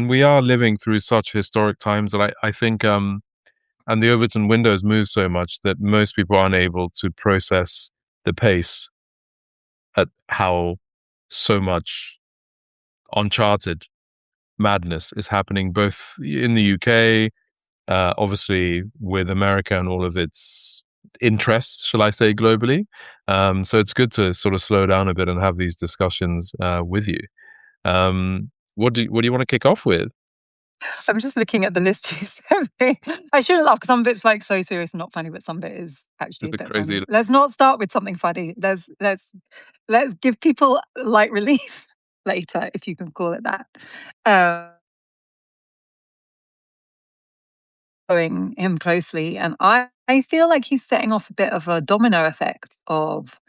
and we are living through such historic times that I think and the Overton windows move so much that most people aren't able to process the pace at how so much uncharted madness is happening both in the UK, obviously with America and all of its interests, shall I say, globally. So it's good to sort of slow down a bit and have these discussions with you. What do you want to kick off with? I'm just looking at the list you sent me. I shouldn't laugh because some of it's like so serious and not funny, but some of it is actually a Just a bit crazy. funny. Let's not start with something funny. Let's give people light relief later, if you can call it that. Following him closely, and I feel like he's setting off a bit of a domino effect of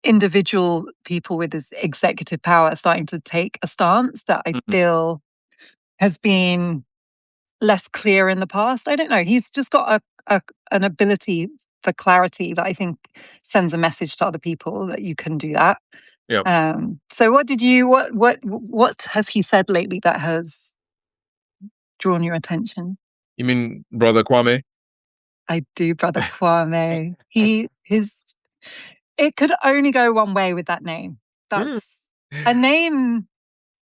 individual people with this executive power starting to take a stance that I Mhm. feel has been less clear in the past. I don't know. He's just got an ability for clarity that I think sends a message to other people that you can do that. Yeah. So what has he said lately that has drawn your attention? You mean Brother Kwame? I do, Brother Kwame. It could only go one way with that name. Mm. That's a name.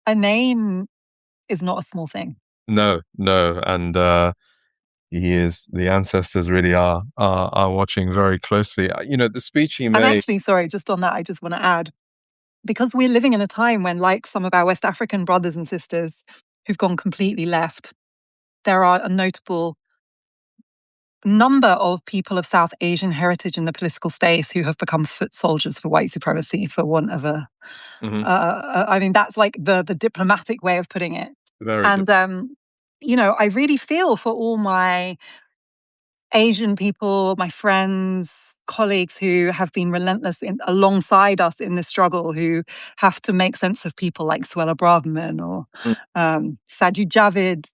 A name is not a small thing. No, no, and he is. The ancestors really are watching very closely. The speech he And made. actually, sorry, just on that, I just want to add, because we're living in a time when, like some of our West African brothers and sisters who've gone completely left, there are a notable number of people of South Asian heritage in the political space who have become foot soldiers for white supremacy, for want of a. Mhm. I mean, that's like the diplomatic way of putting it. Very And different. I really feel for all my Asian people, my friends, colleagues who have been relentless alongside us in this struggle, who have to make sense of people like Suella Braverman or Sajid Javid.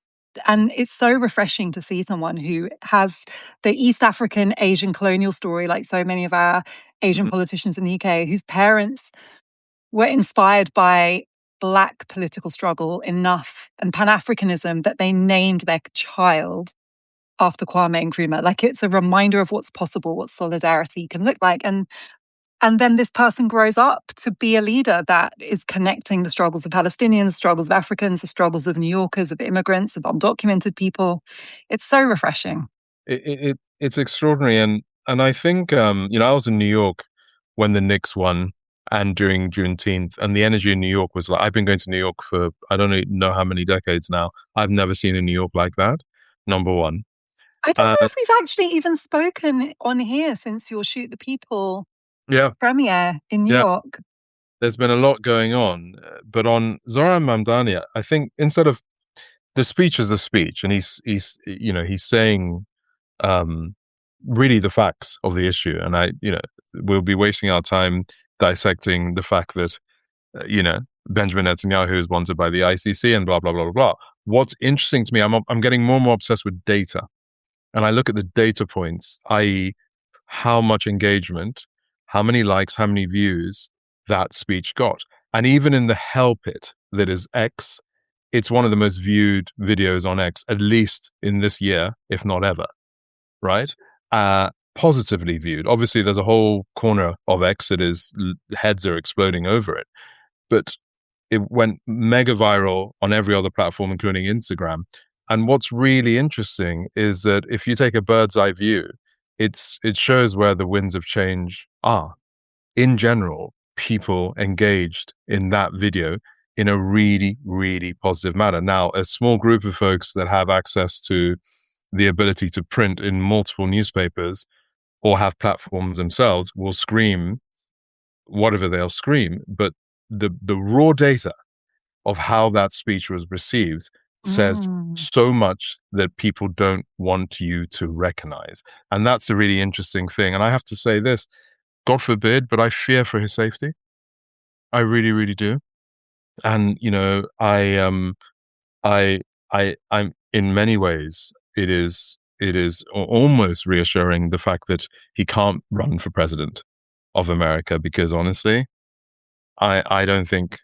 And it's so refreshing to see someone who has the East African Asian colonial story, like so many of our Asian Mhm. politicians in the UK, whose parents were inspired by Black political struggle enough and Pan Africanism that they named their child after Kwame Nkrumah. Like it's a reminder of what's possible, what solidarity can look like. And then this person grows up to be a leader that is connecting the struggles of Palestinians, struggles of Africans, the struggles of New Yorkers, of immigrants, of undocumented people. It's so refreshing. It's extraordinary, and I think I was in New York when the Knicks won and during Juneteenth, and the energy in New York was like I've been going to New York for I don't even know how many decades now. I've never seen a New York like that. Number one. I don't Uh, know if we've actually even spoken on here since your Shoot the People yeah, premiere in New yeah. York. There's been a lot going on, but on Zoran Mamdani, I think instead of the speech is a speech, and he's saying um, really the facts of the issue. And we'll be wasting our time dissecting the fact that, Benjamin Netanyahu is wanted by the ICC and blah, blah, blah, blah, blah. What's interesting to me, I'm getting more and more obsessed with data. And I look at the data points, i.e., how much engagement, how many likes, how many views that speech got. And even in the Help It, that is X, it's one of the most viewed videos on X, at least in this year, if not ever, right? Positively viewed. Obviously, there's a whole corner of X that is heads are exploding over it, but it went mega viral on every other platform, including Instagram. And what's really interesting is that if you take a bird's eye view, it shows where the winds of change are. In general, people engaged in that video in a really, really positive manner. Now, a small group of folks that have access to the ability to print in multiple newspapers or have platforms themselves will scream whatever they'll scream. But the raw data of how that speech was received says Mm. so much that people don't want you to recognize. And that's a really interesting thing. And I have to say this, God forbid, but I fear for his safety. I really, really do. And, I'm in many ways, it is almost reassuring the fact that he can't run for president of America, because honestly, I don't think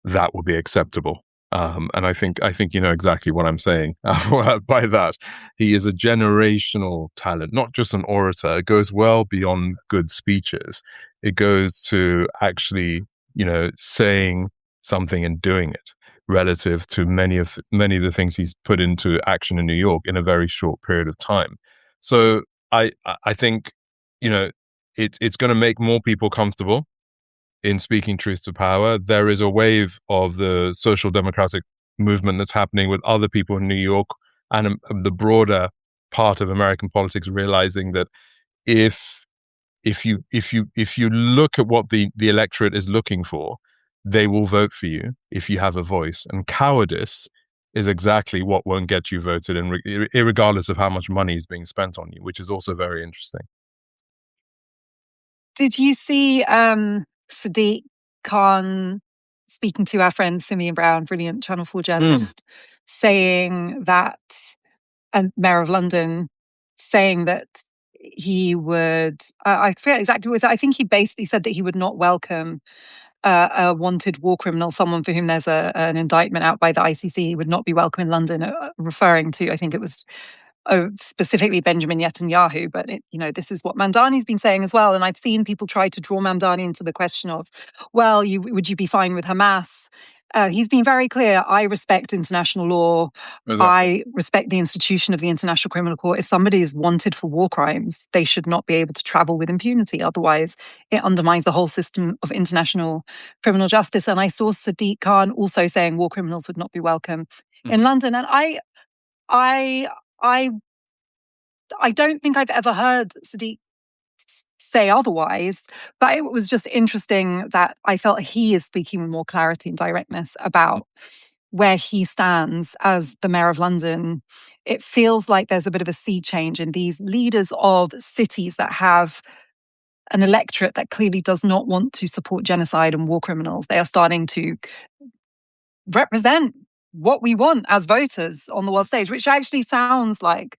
that would be acceptable. And I think you know exactly what I'm saying by that. He is a generational talent, not just an orator. It goes well beyond good speeches. It goes to actually, saying something and doing it relative to many of the things he's put into action in New York in a very short period of time. So I think, you know, it's going to make more people comfortable in speaking truth to power. There is a wave of the social democratic movement that's happening with other people in New York and the broader part of American politics realizing that if if you look at what the electorate is looking for, they will vote for you if you have a voice. And cowardice is exactly what won't get you voted, and regardless of how much money is being spent on you, which is also very interesting. Did you see Sadiq Khan speaking to our friend Simeon Brown, brilliant Channel 4 Mm. journalist, saying that, and Mayor of London, saying that he would, I forget exactly what it was. I think he basically said that he would not welcome a wanted war criminal, someone for whom there's an indictment out by the ICC, would not be welcome in London, referring to, I think it was specifically Benjamin Netanyahu, but this is what Mamdani's been saying as well. And I've seen people try to draw Mamdani into the question of, well, would you be fine with Hamas? He's been very clear. I respect international law. Exactly. I respect the institution of the International Criminal Court. If somebody is wanted for war crimes, they should not be able to travel with impunity. Otherwise, it undermines the whole system of international criminal justice. And I saw Sadiq Khan also saying war criminals would not be welcome in Mhm. London. And I, I I don't think I've ever heard Sadiq say otherwise, but it was just interesting that I felt he is speaking with more clarity and directness about where he stands as the Mayor of London. It feels like there's a bit of a sea change in these leaders of cities that have an electorate that clearly does not want to support genocide and war criminals. They are starting to represent what we want as voters on the world stage, which actually sounds like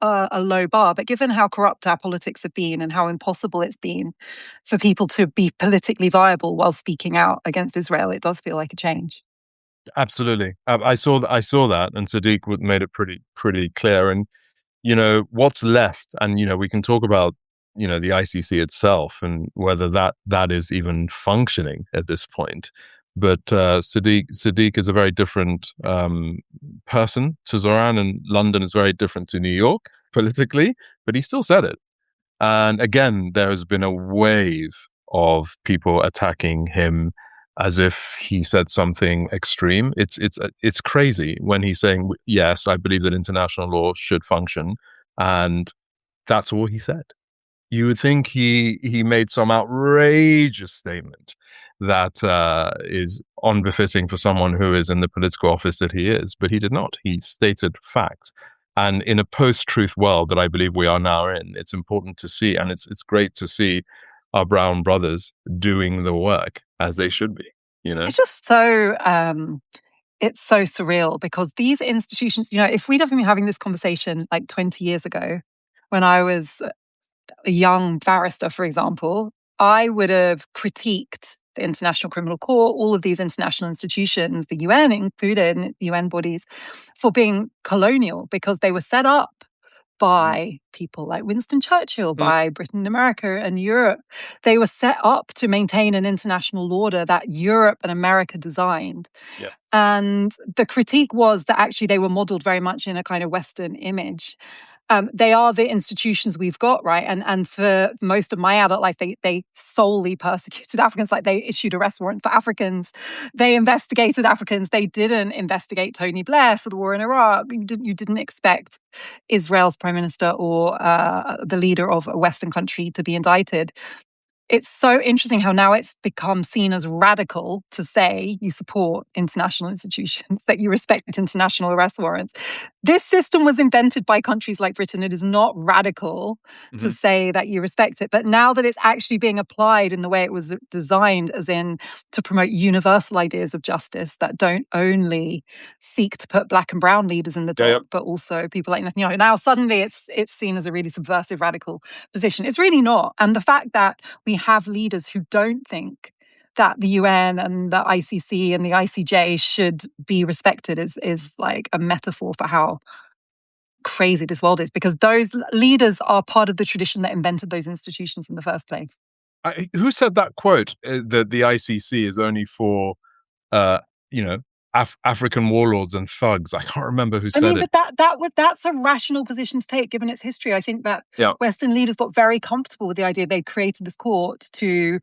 a low bar. But given how corrupt our politics have been and how impossible it's been for people to be politically viable while speaking out against Israel, it does feel like a change. Absolutely. I saw that, and Sadiq made it pretty clear. And what's left, and we can talk about the ICC itself and whether that is even functioning at this point. But Sadiq is a very different person to Zoran, and London is very different to New York politically. But he still said it. And again, there has been a wave of people attacking him as if he said something extreme. It's crazy when he's saying, "Yes, I believe that international law should function," and that's all he said. You would think he made some outrageous statement that is unbefitting for someone who is in the political office that he is, but he did not. He stated fact. And in a post-truth world that I believe we are now in, it's important to see, and it's great to see our brown brothers doing the work as they should be. You know. It's just so it's so surreal because these institutions, if we'd have been having this conversation like 20 years ago, when I was a young barrister, for example, I would have critiqued the International Criminal Court, all of these international institutions, the UN included, UN bodies, for being colonial because they were set up by people like Winston Churchill, Mm. by Britain, America, and Europe. They were set up to maintain an international order that Europe and America designed. Yeah. And the critique was that actually they were modeled very much in a kind of Western image. They are the institutions we've got, right? And for most of my adult life, they solely persecuted Africans. Like they issued arrest warrants for Africans. They investigated Africans. They didn't investigate Tony Blair for the war in Iraq. You didn't expect Israel's prime minister or the leader of a Western country to be indicted. It's so interesting how now it's become seen as radical to say you support international institutions, that you respect international arrest warrants. This system was invented by countries like Britain. It is not radical to Hmm. say that you respect it. But now that it's actually being applied in the way it was designed, as in to promote universal ideas of justice that don't only seek to put black and brown leaders in the Yeah. Yeah. dock, but also people like Netanyahu. Now suddenly it's seen as a really subversive, radical position. It's really not. And the fact that we have leaders who don't think that the UN and the ICC and the ICJ should be respected is like a metaphor for how crazy this world is, because those leaders are part of the tradition that invented those institutions in the first place. Who said that quote that the ICC is only for uh, you know, African warlords and thugs? I can't remember who I said mean, it. but that's a rational position to take given its history. I think that Yeah, Western leaders got very comfortable with the idea they created this court to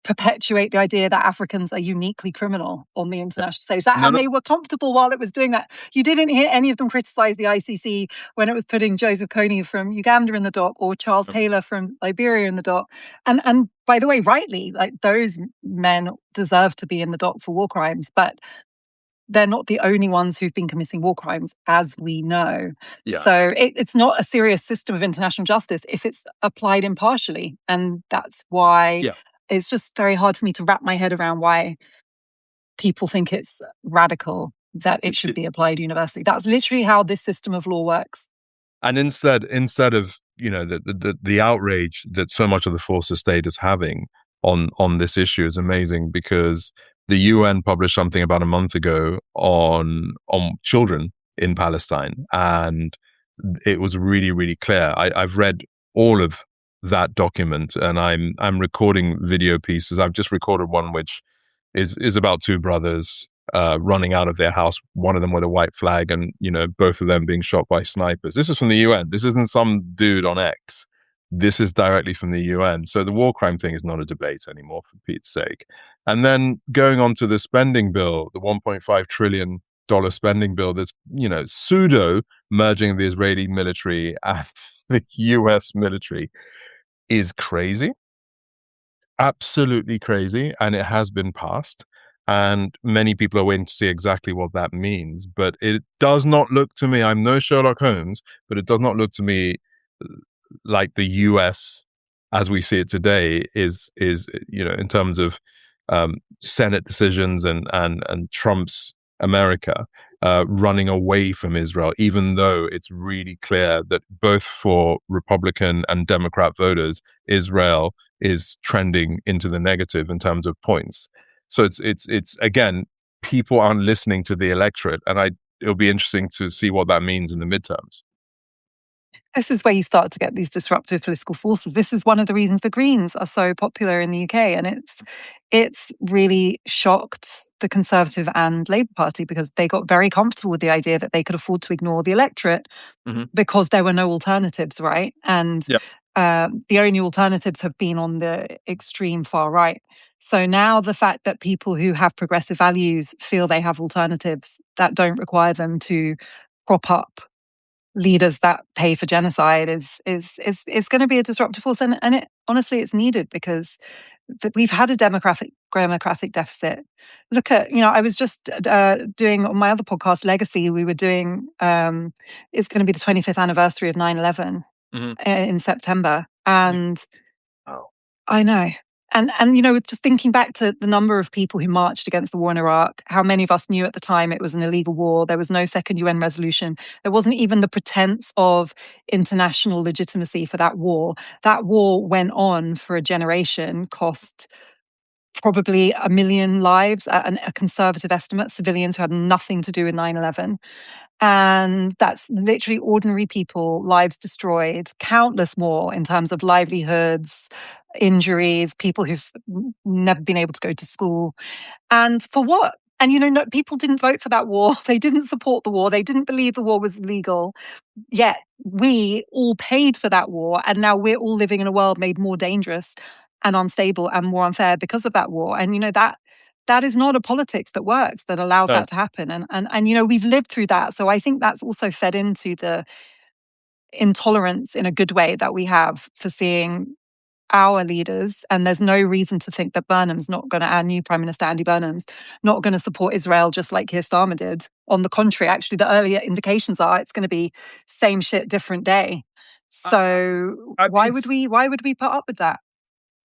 perpetuate the idea that Africans are uniquely criminal on the yeah. international stage. None And of they were comfortable while it was doing that. You didn't hear any of them criticize the ICC when it was putting Joseph Kony from Uganda in the dock or Charles them. Taylor from Liberia in the dock. And by the way, rightly, like those men deserve to be in the dock for war crimes, but they're not the only ones who've been committing war crimes, as we know. Yeah, So it's not a serious system of international justice if it's applied impartially. And that's why yeah. it's just very hard for me to wrap my head around why people think it's radical that it should be applied universally. That's literally how this system of law works. And instead of the outrage that so much of the forces state is having on this issue is amazing, because the UN published something about a month ago on children in Palestine, and it was really, really clear. I've read all of that document, and I'm recording video pieces. I've just recorded one which is about two brothers running out of their house, one of them with a white flag, and both of them being shot by snipers. This is from the UN. This isn't some dude on X. This is directly from the UN. So the war crime thing is not a debate anymore, for Pete's sake. And then going on to the spending bill, the $1.5 trillion spending bill, that's pseudo merging the Israeli military and the US military, is crazy, absolutely crazy, and it has been passed. And many people are waiting to see exactly what that means. But it does not look to me, I'm no Sherlock Holmes, but it does not look to me like the US as we see it today is in terms of Senate decisions and Trump's America running away from Israel, even though it's really clear that both for Republican and Democrat voters, Israel is trending into the negative in terms of points. So it's again, people aren't listening to the electorate, and it'll be interesting to see what that means in the midterms. This is where you start to get these disruptive political forces. This is one of the reasons the Greens are so popular in the UK, and it's really shocked the Conservative and Labour Party because they got very comfortable with the idea that they could afford to ignore the electorate because there were no alternatives, right? And Yeah. the only alternatives have been on the extreme far right. So now the fact that people who have progressive values feel they have alternatives that don't require them to prop up leaders that pay for genocide is going to be a disruptive force, and it honestly it's needed because we've had a democratic deficit. Look at I was just doing on my other podcast, Legacy. We were doing it's going to be the 25th anniversary of 9/11 in September, and Oh. I know. And just thinking back to the number of people who marched against the war in Iraq, how many of us knew at the time it was an illegal war? There was no second UN resolution. There wasn't even the pretense of international legitimacy for that war. That war went on for a generation, cost probably 1 million lives, a conservative estimate, civilians who had nothing to do with 9/11. And that's literally ordinary people, lives destroyed, countless more in terms of livelihoods, injuries, people who've never been able to go to school. And for what? And no, people didn't vote for that war. They didn't support the war. They didn't believe the war was legal. Yet we all paid for that war. And now we're all living in a world made more dangerous and unstable and more unfair because of that war. And that is not a politics that works, that allows No. that to happen. And we've lived through that. So I think that's also fed into the intolerance in a good way that we have for seeing our leaders. And there's no reason to think that Burnham's not going to, our new Prime Minister Andy Burnham's not going to support Israel just like Keir Starmer did. On the contrary, actually, the earlier indications are it's going to be same shit, different day. So why would we put up with that?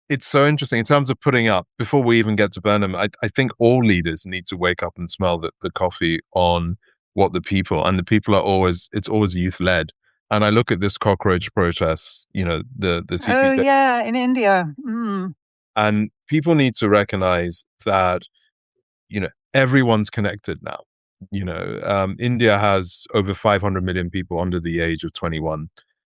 It's so interesting in terms of putting up. Before we even get to Burnham, I think all leaders need to wake up and smell the coffee on what the people are always, it's always youth led. And I look at this cockroach protest, the Oh CP. yeah, in India. Mm. And people need to recognize that, everyone's connected now. India has over 500 million people under the age of 21.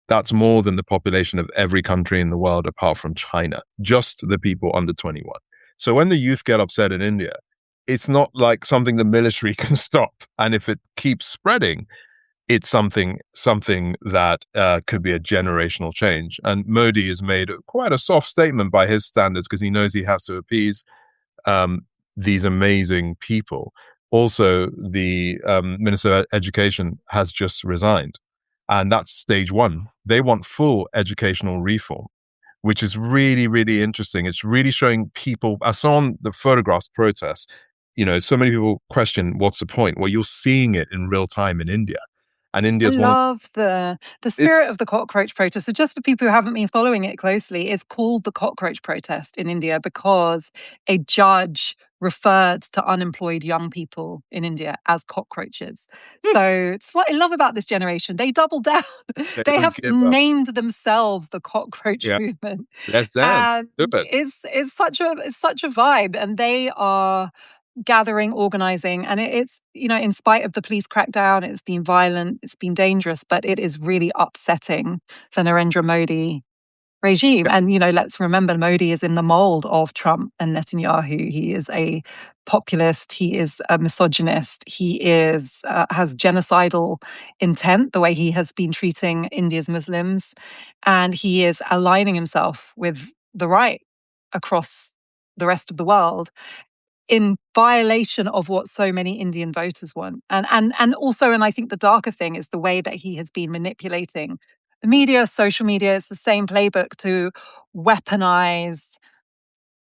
That's more than the population of every country in the world apart from China, just the people under 21. So when the youth get upset in India, it's not like something the military can stop. And if it keeps spreading, it's something that could be a generational change. And Modi has made quite a soft statement by his standards because he knows he has to appease um, these amazing people. Also, the Minister of Education has just resigned, and that's stage one. They want full educational reform, which is really, really interesting. It's really showing people. I saw on the photographs protests, so many people question what's the point? Well, you're seeing it in real time in India. And I India's one, love the spirit of it's the cockroach protest. So just for people who haven't been following it closely, it's called the cockroach protest in India because a judge referred to unemployed young people in India as cockroaches. So it's what I love about this generation. They double down. they They don't have give up. named themselves the cockroach Yeah, movement. let's dance. And Do it. it's such a vibe. And they are gathering, organizing, and it's in spite of the police crackdown, it's been violent, it's been dangerous, but it is really upsetting the Narendra Modi regime. Yeah. And let's remember, Modi is in the mold of Trump and Netanyahu. He is a populist, he is a misogynist, he is has genocidal intent, the way he has been treating India's Muslims, and he is aligning himself with the right across the rest of the world in violation of what so many Indian voters want. And also, and I think the darker thing is the way that he has been manipulating the media, social media. It's the same playbook to weaponize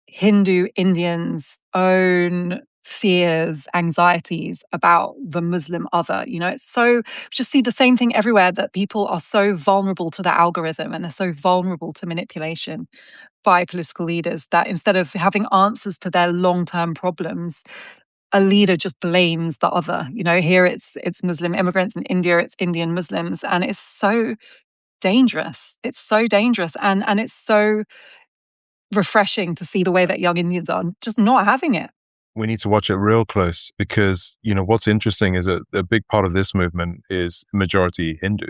Hindu Indians' own fears, anxieties about the Muslim other. It's so just see the same thing everywhere, that people are so vulnerable to the algorithm and they're so vulnerable to manipulation by political leaders that instead of having answers to their long-term problems, a leader just blames the other. Here it's Muslim immigrants, in India it's Indian Muslims, and it's so dangerous. It's so dangerous, and it's so refreshing to see the way that young Indians are just not having it. We need to watch it real close because, what's interesting is that a big part of this movement is majority Hindu.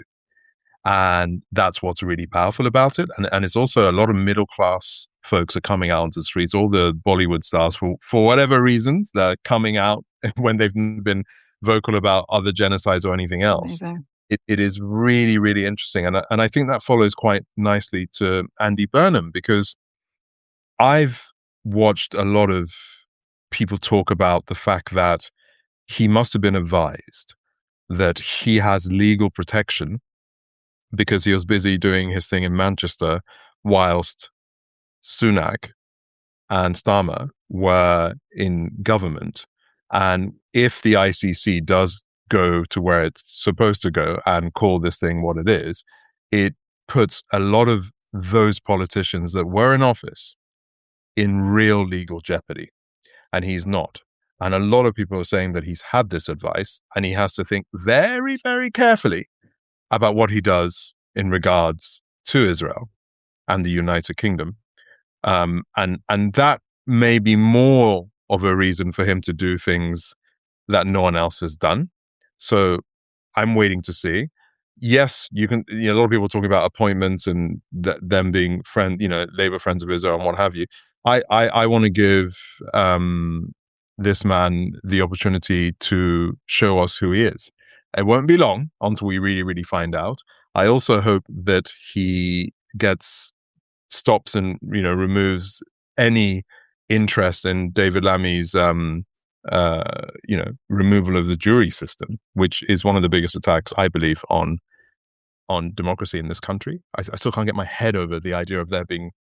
And that's what's really powerful about it. And it's also a lot of middle class folks are coming out onto the streets. All the Bollywood stars, for whatever reasons, they're coming out when they've been vocal about other genocides or anything It's else. amazing. It is really, really interesting. And I think that follows quite nicely to Andy Burnham, because I've watched a lot of people talk about the fact that he must have been advised that he has legal protection because he was busy doing his thing in Manchester whilst Sunak and Starmer were in government. And if the ICC does go to where it's supposed to go and call this thing what it is, it puts a lot of those politicians that were in office in real legal jeopardy. And he's not. And a lot of people are saying that he's had this advice and he has to think very, very carefully about what he does in regards to Israel and the United Kingdom. And that may be more of a reason for him to do things that no one else has done. So I'm waiting to see. Yes, you can. A lot of people talking about appointments and them being Labour friends of Israel and what have you. I want to give this man the opportunity to show us who he is. It won't be long until we really, really find out. I also hope that he stops and removes any interest in David Lammy's removal of the jury system, which is one of the biggest attacks, I believe, on democracy in this country. I still can't get my head over the idea of there being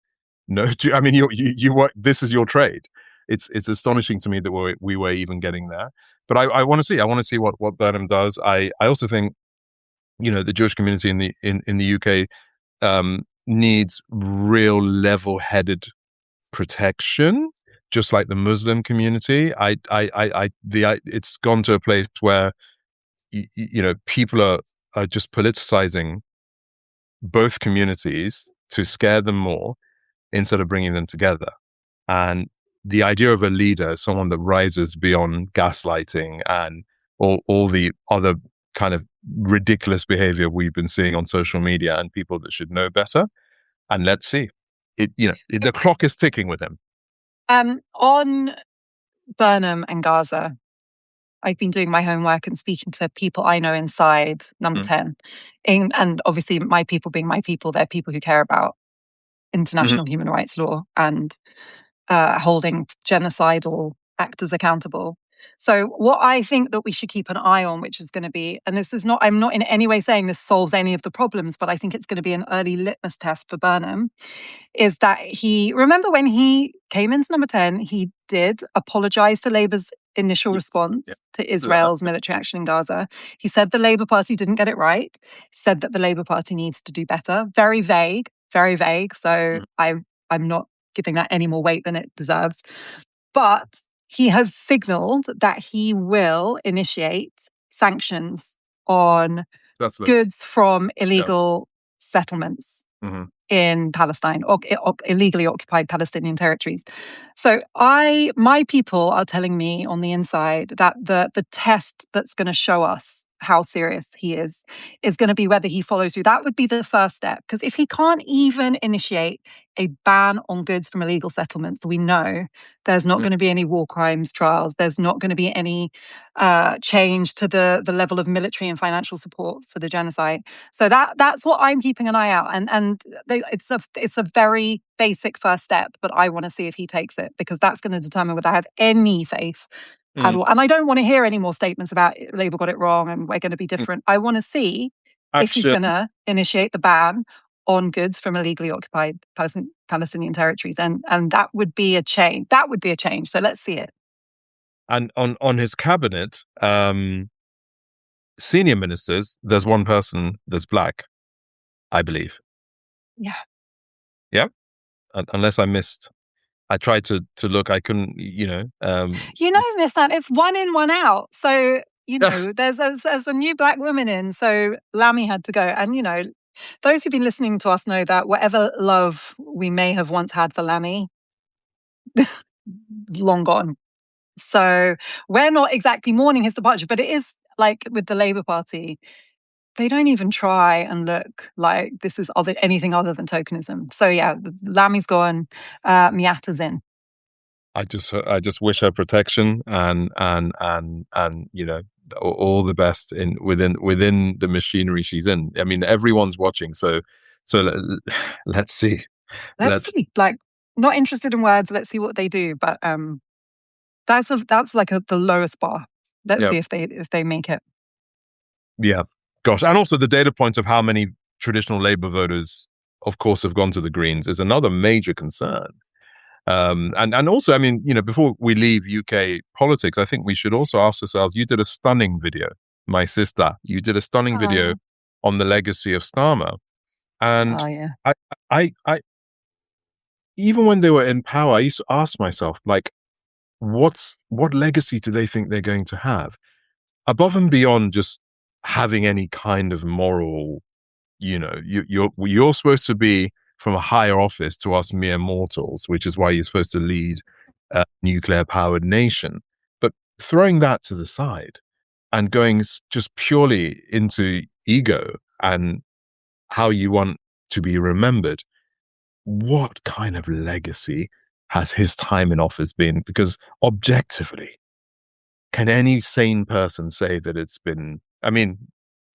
no. I mean, you work. This is your trade. It's astonishing to me that we were even getting there. But I want to see. I want to see what Burnham does. I also think the Jewish community in the UK needs real level-headed protection, just like the Muslim community. It's gone to a place where people are just politicizing both communities to scare them more instead of bringing them together. And the idea of a leader, someone that rises beyond gaslighting and all the other kind of ridiculous behavior we've been seeing on social media, and people that should know better. And let's see. The clock is ticking with him. On Burnham and Gaza, I've been doing my homework and speaking to people I know inside Number Mm. 10. And obviously, my people being my people, they're people who care about Mhm. international human rights law and holding genocidal actors accountable. So what I think that we should keep an eye on, which is going to be, and this is not, I'm not in any way saying this solves any of the problems, but I think it's going to be an early litmus test for Burnham, is that remember when he came into Number 10, he did apologize for Labour's initial Yeah. response Yeah. to Israel's military action in Gaza. He said the Labour Party didn't get it right, said that the Labour Party needs to do better. Very vague, very vague. So Mhm. I'm not giving that any more weight than it deserves. But he has signaled that he will initiate sanctions on That's loads. goods from Yeah. illegal settlements Hmm. in Palestine, or illegally occupied Palestinian territories. So my people are telling me on the inside that the test that's going to show us how serious he is going to be whether he follows through. That would be the first step, because if he can't even initiate a ban on goods from illegal settlements, we know there's not going to be any war crimes trials. There's not going to be any change to the level of military and financial support for the genocide. So that's what I'm keeping an eye out, and it's a very basic first step, but I want to see if he takes it, because that's going to determine whether I have any faith at Mm. all. And I don't want to hear any more statements about Labour got it wrong and we're going to be Mm. different. I want to see if he's Action. going to initiate the ban on goods from illegally occupied Palestinian territories, and that would be a change. That would be a change. So let's see it. And on his cabinet, senior ministers, there's one person that's black, I believe. Yeah. Yeah. Unless I missed. I tried to look. I couldn't. You know, Miss Anne, it's one in, one out. So, there's a new black woman in. So Lammy had to go. And, those who've been listening to us know that whatever love we may have once had for Lammy, long gone. So we're not exactly mourning his departure, but it is like with the Labour Party, they don't even try and look like this is anything other than tokenism. So yeah, Lammy's gone, Miata's in. I just wish her protection and all the best within the machinery she's in. I mean, everyone's watching, so let's see. Let's Let's see. Like, not interested in words. Let's see what they do. But that's like the lowest bar. Let's Yeah. see if they make it. Yeah, gosh, and also the data point of how many traditional Labour voters, of course, have gone to the Greens is another major concern. And also, I mean, before we leave UK politics, I think we should also ask ourselves. You did a stunning video, my sister. You did a stunning video Oh, on the legacy of Starmer, and oh yeah. I even when they were in power, I used to ask myself, like, what legacy do they think they're going to have above and beyond just having any kind of moral. You're supposed to be from a higher office to us mere mortals, which is why you're supposed to lead a nuclear powered nation. But throwing that to the side and going just purely into ego and how you want to be remembered, what kind of legacy has his time in office been? Because objectively, can any sane person say that it's been? I mean,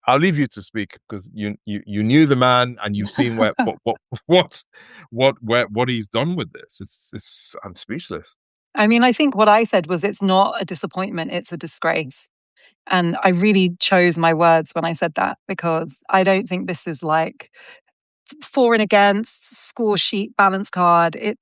I'll leave you to speak because you knew the man and you've seen what he's done with this. It's I'm speechless. I mean, I think what I said was it's not a disappointment, it's a disgrace. And I really chose my words when I said that, because I don't think this is like for and against score sheet balance card. It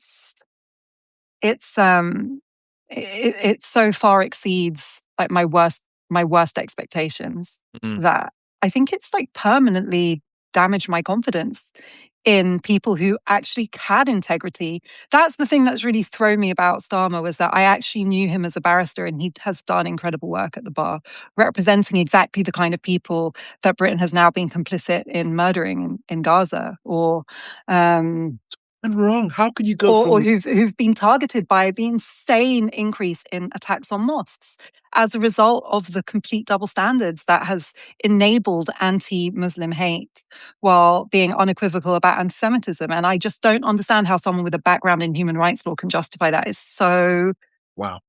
so far exceeds like my worst expectations Mm. that I think it's like permanently damaged my confidence in people who actually had integrity. That's the thing that's really thrown me about Starmer, was that I actually knew him as a barrister, and he has done incredible work at the bar, representing exactly the kind of people that Britain has now been complicit in murdering in Gaza, or and wrong. How could you go or from? who've been targeted by the insane increase in attacks on mosques as a result of the complete double standards that has enabled anti-Muslim hate while being unequivocal about anti-Semitism. And I just don't understand how someone with a background in human rights law can justify that. It's so Wow.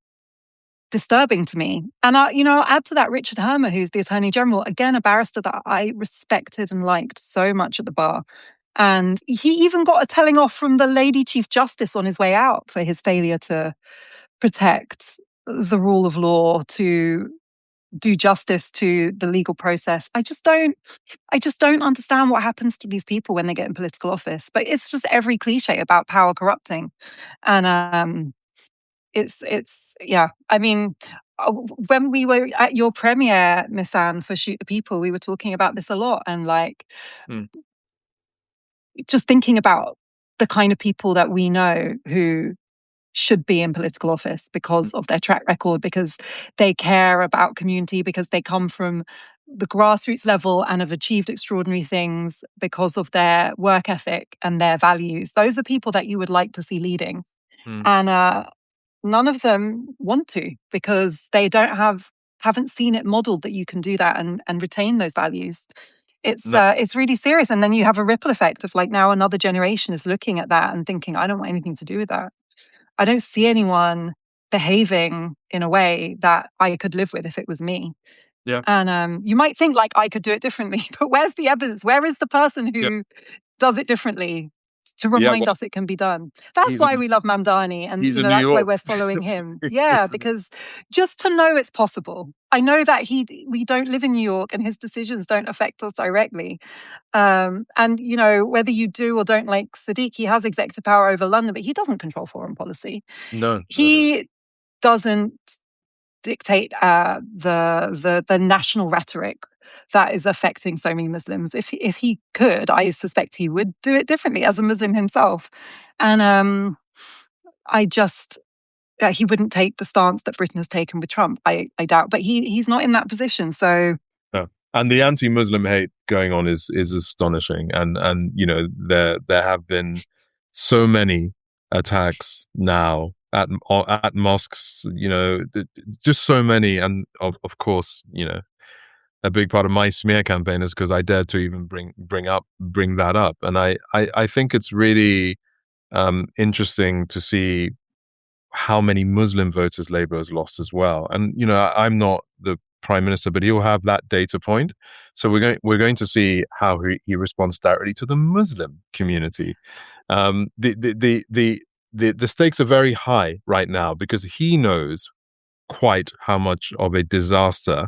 disturbing to me. And I'll add to that Richard Hermer, who's the Attorney General, again, a barrister that I respected and liked so much at the bar. And he even got a telling off from the Lady Chief Justice on his way out for his failure to protect the rule of law, to do justice to the legal process. I just don't understand what happens to these people when they get in political office. But it's just every cliche about power corrupting. And it's yeah. I mean, when we were at your premiere, Miss Anne, for Shoot the People, we were talking about this a lot, and like Mm, just thinking about the kind of people that we know who should be in political office mm, because of their track record, because they care about community, because they come from the grassroots level and have achieved extraordinary things because of their work ethic and their values. Those are people that you would like to see leading. mm. And none of them want to because they haven't seen it modeled that you can do that and retain those values. No, It's really serious. And then you have a ripple effect of like now another generation is looking at that and thinking, I don't want anything to do with that. I don't see anyone behaving in a way that I could live with if it was me. yeah, And you might think like I could do it differently, but where's the evidence? Where is the person yeah, who does it differently to yeah. remind Well, us it can be done? That's he's a why we love Mamdani, and he's a New that's why York. we're following him. Yeah, It's a, because just to know it's possible. I know that we don't live in New York, and his decisions don't affect us directly. And whether you do or don't like Sadiq, he has executive power over London, but he doesn't control foreign policy. no, no, no, He doesn't dictate the national rhetoric that is affecting so many Muslims. If he could, I suspect he would do it differently as a Muslim himself. And I just he wouldn't take the stance that Britain has taken with Trump. I doubt, but he's not in that position. So no. And the anti-Muslim hate going on is astonishing. And there have been so many attacks now at mosques. Just so many, and of course, a big part of my smear campaign is because I dared to even bring that up. And I think it's really interesting to see how many Muslim voters Labour has lost as well. And I'm not the prime minister, but he'll have that data point. So we're going to see how he responds directly to the Muslim community. The stakes are very high right now because he knows quite how much of a disaster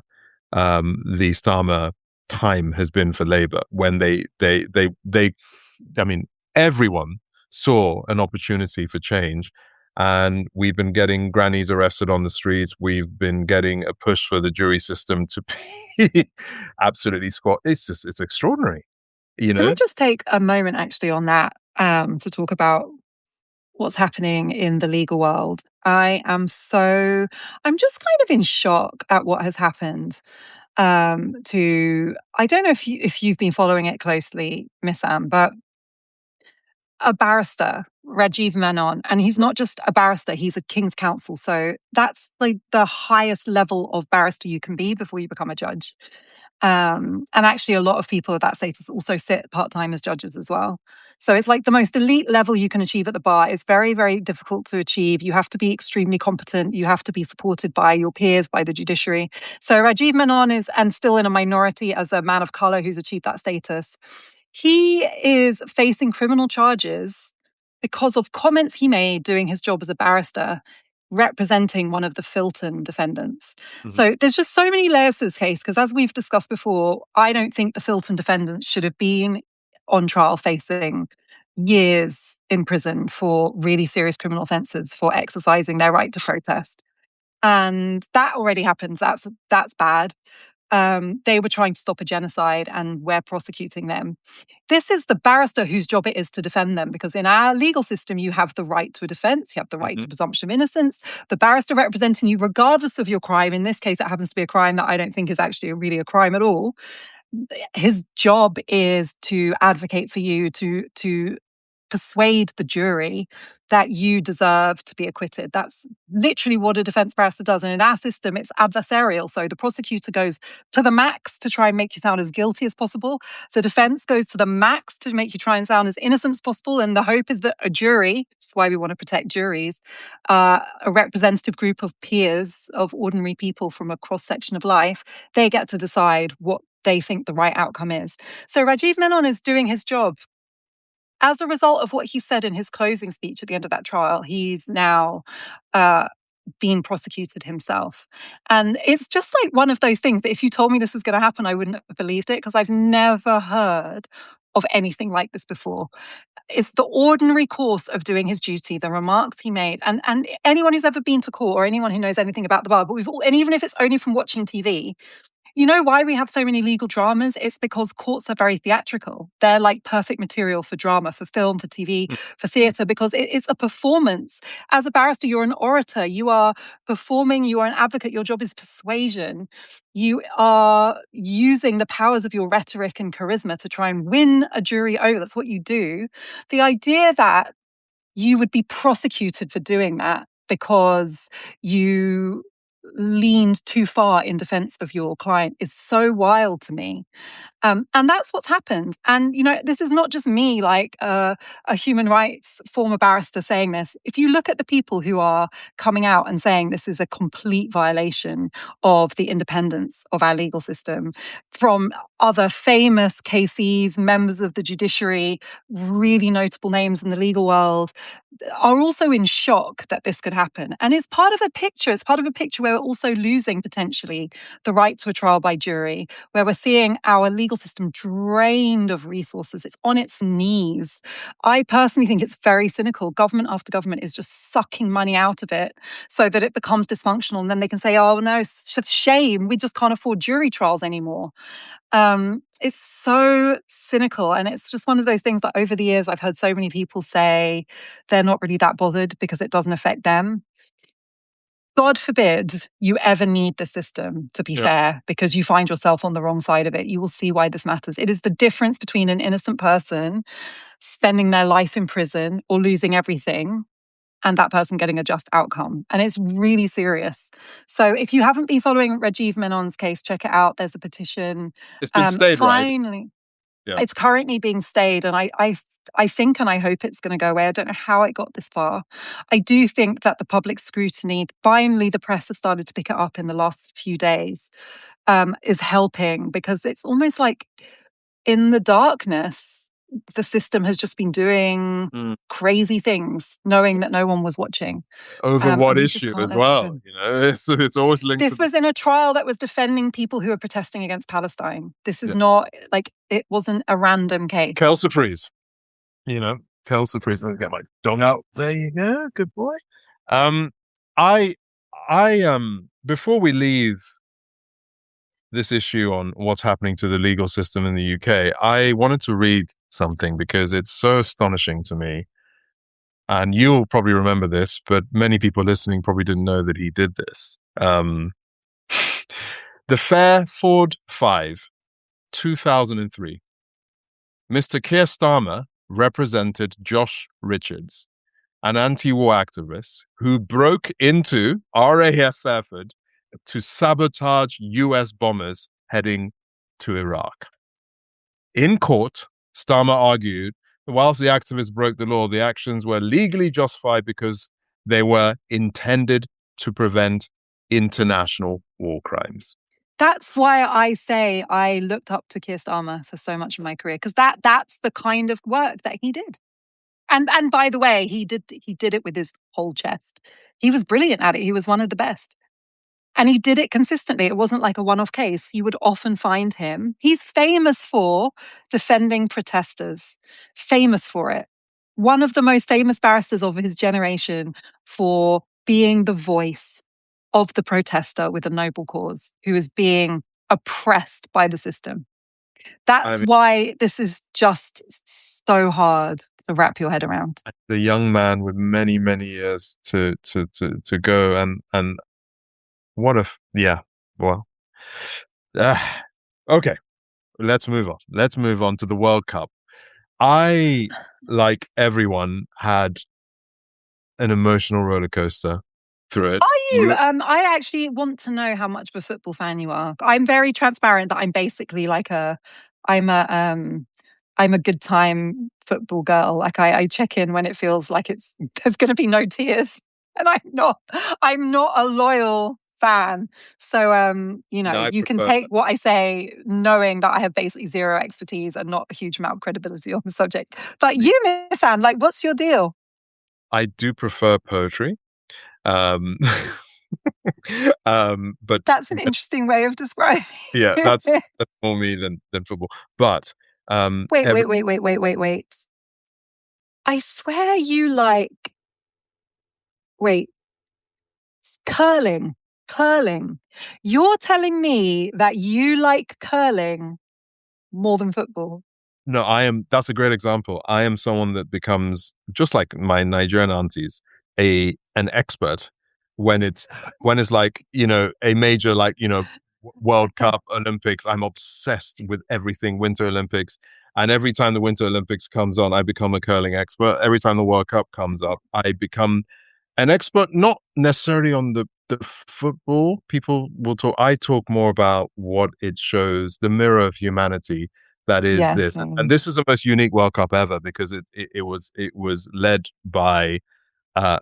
the Starmer time has been for Labour when I mean, everyone saw an opportunity for change. And we've been getting grannies arrested on the streets. We've been getting a push for the jury system to be absolutely squat. It's extraordinary, you can we know? just take a moment actually on that to talk about what's happening in the legal world? I'm just kind of in shock at what has happened to I don't know if you've been following it closely, Miss Anne, but a barrister, Rajiv Menon, and he's not just a barrister, he's a King's Counsel. So that's like the highest level of barrister you can be before you become a judge. And actually, a lot of people of that status also sit part time as judges as well. So it's like the most elite level you can achieve at the bar. It's very, very difficult to achieve. You have to be extremely competent. You have to be supported by your peers, by the judiciary. So Rajiv Menon is, and still in a minority as a man of color who's achieved that status. He is facing criminal charges because of comments he made doing his job as a barrister representing one of the Filton defendants. Mhm. So there's just so many layers to this case because, as we've discussed before, I don't think the Filton defendants should have been on trial facing years in prison for really serious criminal offences for exercising their right to protest. And that already happens. That's bad. They were trying to stop a genocide and we're prosecuting them. This is the barrister whose job it is to defend them, because in our legal system, you have the right to a defense, you have the right to Mhm. presumption of innocence. The barrister representing you, regardless of your crime, in this case, it happens to be a crime that I don't think is actually really a crime at all. His job is to advocate for you, to persuade the jury that you deserve to be acquitted. That's literally what a defense barrister does. And in our system, it's adversarial. So the prosecutor goes to the max to try and make you sound as guilty as possible. The defense goes to the max to make you try and sound as innocent as possible. And the hope is that a jury, which is why we want to protect juries, a representative group of peers, of ordinary people from a cross section of life, they get to decide what they think the right outcome is. So Rajiv Menon is doing his job. As a result of what he said in his closing speech at the end of that trial, he's now been prosecuted himself. And it's just like one of those things that if you told me this was going to happen, I wouldn't have believed it, because I've never heard of anything like this before. It's the ordinary course of doing his duty, the remarks he made. And anyone who's ever been to court, or anyone who knows anything about the bar, and even if it's only from watching TV, you know why we have so many legal dramas? It's because courts are very theatrical. They're like perfect material for drama, for film, for TV, for theatre, because it's a performance. As a barrister, you're an orator. You are performing. You are an advocate. Your job is persuasion. You are using the powers of your rhetoric and charisma to try and win a jury over. That's what you do. The idea that you would be prosecuted for doing that because you leaned too far in defense of your client is so wild to me. And that's what's happened. And, this is not just me, like a human rights former barrister saying this. If you look at the people who are coming out and saying this is a complete violation of the independence of our legal system, from other famous KCs, members of the judiciary, really notable names in the legal world, are also in shock that this could happen. And it's part of a picture. It's part of a picture where we're also losing potentially the right to a trial by jury, where we're seeing our legal system drained of resources. It's on its knees. I personally think it's very cynical. Government after government is just sucking money out of it so that it becomes dysfunctional. And then they can say, oh, no, it's a shame. We just can't afford jury trials anymore. It's so cynical. And it's just one of those things that over the years, I've heard so many people say they're not really that bothered because it doesn't affect them. God forbid you ever need the system to be fair because you find yourself on the wrong side of it. You will see why this matters. It is the difference between an innocent person spending their life in prison or losing everything and that person getting a just outcome. And it's really serious. So if you haven't been following Rajiv Menon's case, check it out. There's a petition. It's been stayed, right? Finally, Yeah. it's currently being stayed. And I think and I hope it's going to go away. I don't know how it got this far. I do think that the public scrutiny, finally the press have started to pick it up in the last few days, is helping, because it's almost like in the darkness, the system has just been doing crazy things, knowing that no one was watching. Over what We just issue can't as let it well? happen. It's always linked This to was in a trial that was defending people who were protesting against Palestine. This is not like, it wasn't a random case. Kel Surprise. Kel Surprise. Let me get my dong out. There you go. Good boy. I before we leave this issue on what's happening to the legal system in the UK, I wanted to read something because it's so astonishing to me. And you'll probably remember this, but many people listening probably didn't know that he did this. The Fairford 5, 2003. Mr. Keir Starmer represented Josh Richards, an anti-war activist who broke into RAF Fairford to sabotage US bombers heading to Iraq. In court, Starmer argued that whilst the activists broke the law, the actions were legally justified because they were intended to prevent international war crimes. That's why I say I looked up to Keir Starmer for so much of my career, because that's the kind of work that he did. And by the way, he did it with his whole chest. He was brilliant at it. He was one of the best. And he did it consistently. It wasn't like a one-off case. You would often find him. He's famous for defending protesters. Famous for it. One of the most famous barristers of his generation for being the voice of the protester with a noble cause who is being oppressed by the system. That's why this is just so hard to wrap your head around. The young man with many, many years to go, and what if, well, okay, let's move on. Let's move on to the World Cup. I, like everyone, had an emotional roller coaster through it. Are you? I actually want to know how much of a football fan you are. I'm very transparent that I'm basically like I'm a I'm a good time football girl. Like I check in when it feels like it's there's going to be no tears, and I'm not a loyal fan. So No, I you can prefer. take what I say, knowing that I have basically zero expertise and not a huge amount of credibility on the subject. But you, Miss Anne, like, what's your deal? I do prefer poetry. Um, but That's an interesting way of describing yeah, it. that's more me than football. But Wait, every wait, wait, wait, wait, wait, wait. I swear you like, wait, curling. Curling. You're telling me that you like curling more than football. no, I am. That's a great example. I am someone that becomes just like my Nigerian aunties, a an expert when it's like a major like World Cup, Olympics. I'm obsessed with everything Winter Olympics, and every time the Winter Olympics comes on, I become a curling expert. Every time the World Cup comes up, I become an expert, not necessarily on the football. People will talk. I talk more about what it shows, the mirror of humanity that is Yes. this, and this is the most unique World Cup ever because it was led by uh,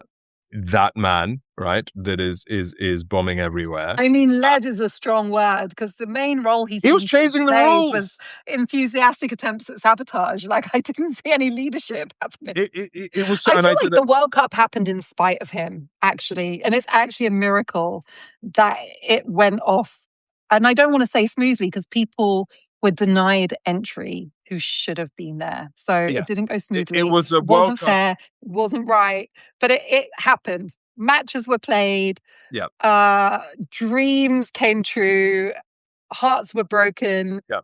that man, right? That is bombing everywhere. I mean, led is a strong word because the main role he He was seems to have changing the played was rules. enthusiastic attempts at sabotage. Like, I didn't see any leadership happening. It was, I and feel I like did it. the World Cup happened in spite of him, actually. And it's actually a miracle that it went off. And I don't want to say smoothly because people were denied entry who should have been there. So Yeah, it didn't go it smoothly. was a It World wasn't Cup. fair. It wasn't right. But it happened. Matches were played. Yeah, Uh, Dreams came true. Hearts were broken. yeah,